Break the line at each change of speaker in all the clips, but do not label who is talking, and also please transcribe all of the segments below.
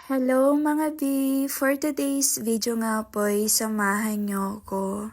Hello mga B! For today's video nga po ay samahan niyo ko.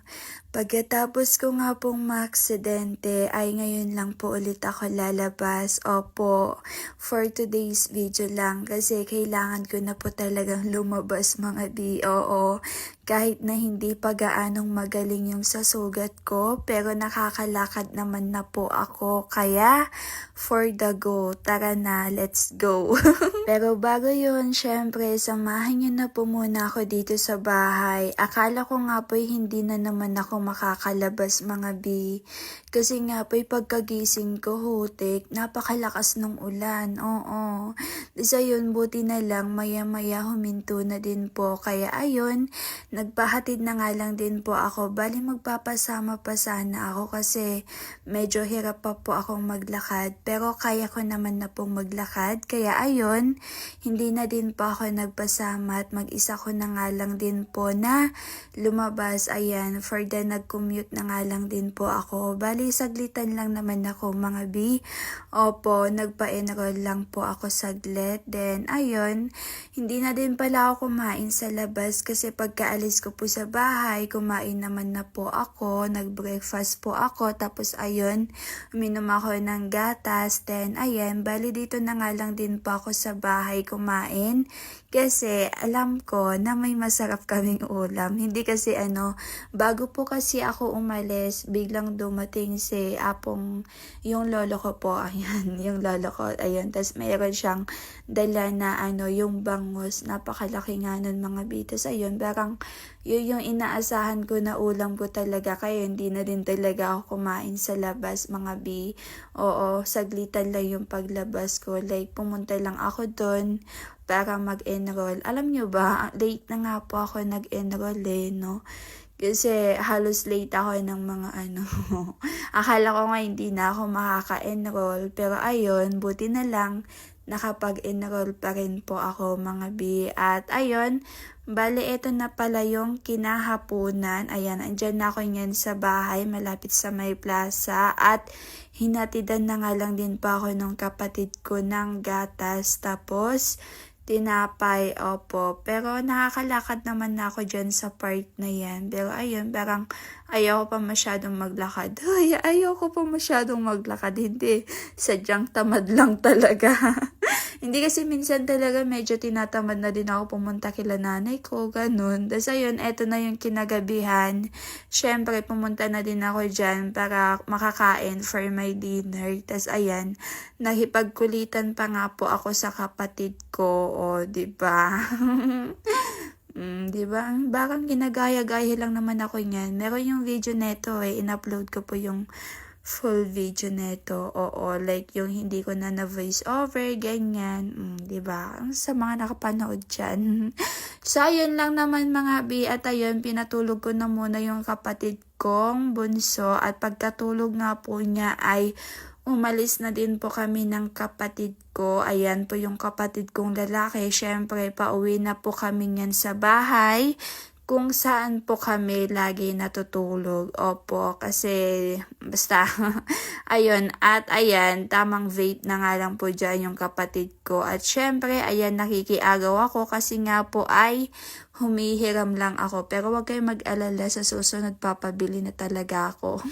Pagkatapos ko nga pong maaksidente ay ngayon lang po ulit ako lalabas. Opo, for today's video lang kasi kailangan ko na po talagang lumabas mga B. Oo, kahit na hindi pa gaanong magaling yung sa sugat ko pero nakakalakad naman na po ako. Kaya for the go, tara na, let's go! Pero bago yun, syempre, samahan niyo na po muna ako dito sa bahay. Akala ko nga po hindi na naman ako makakalabas mga B. Kasi nga po pagkagising ko hutik, napakalakas ng ulan. Oo. So yun, buti na lang, maya-maya huminto na din po. Kaya ayun, nagpahatid na nga lang din po ako. Bali magpapasama pa sana ako kasi medyo hirap pa po akong maglakad. Pero kaya ko naman na pong maglakad. Kaya ayun, hindi na din po ako nagpasama at mag-isa ko na nga lang din po na lumabas. Ayan, for the nag-commute na nga lang din po ako. Bali, saglitan lang naman ako mga B. Opo, nagpa-enroll lang po ako saglit. Then, ayun, hindi na din pala ako kumain sa labas kasi pagkaalis ko po sa bahay, kumain naman na po ako. Nag-breakfast po ako. Tapos, ayun, uminom ako ng gatas. Then, ayan, bali dito na nga lang din po ako sa bahay kumain kasi alam ko na may masarap kaming ulam. Hindi kasi bago po kasi ako umalis, biglang dumating si Apong, yung lolo ko po, ayan, yung lolo ko, ayun, tas mayroon siyang dala na yung bangus, napakalaki nga nun mga bitas, ayun, parang yun yung inaasahan ko na ulam ko talaga, kaya hindi na din talaga ako kumain sa labas mga B. Oo, saglitan lang yung paglabas ko, like pumunta lang ako doon para mag-enroll. Alam nyo ba, late na nga po ako nag-enroll no? Kasi halos late ako ng mga Akala ko nga hindi na ako makaka-enroll. Pero ayun, buti na lang nakapag-enroll pa rin po ako mga B. At ayun, bale ito na pala yung kinahaponan. Ayan, andyan na ako ngayon sa bahay, malapit sa may plaza. At hinatidan na nga lang din pa ako ng kapatid ko ng gatas. Tapos, tinapay, opo. Pero nakakalakad naman na ako dyan sa part na yan. Pero ayun, parang ayaw ko pa masyadong maglakad. Ay, ayaw ko pa masyadong maglakad. Hindi, sadyang tamad lang talaga. Hindi kasi minsan talaga medyo tinatamad na din ako pumunta kila nanay ko, ganun. Tapos ayun, eto na yung kinagabihan. Syempre, pumunta na din ako dyan para makakain for my dinner. Tapos ayan, nakipagkulitan pa nga po ako sa kapatid ko, o, diba? Diba? Bakang ginagaya-gaya lang naman ako niyan. Meron yung video neto in-upload ko po yung full video neto. Oo, like yung hindi ko na voice over, ganyan. Diba? Sa mga nakapanood dyan. So, ayun lang naman mga B. At ayun, pinatulog ko na muna yung kapatid kong bunso. At pagkatulog nga po niya ay umalis na din po kami ng kapatid ko. Ayan po yung kapatid kong lalaki. Syempre, pauwi na po kami niyan sa bahay kung saan po kami lagi natutulog. Opo, kasi basta, ayun, at ayan, tamang vape na nga lang po dyan yung kapatid ko. At syempre, ayan, nakikiagaw ako kasi nga po ay humihiram lang ako. Pero wag kayong mag-alala, sa susunod papabili na talaga ako.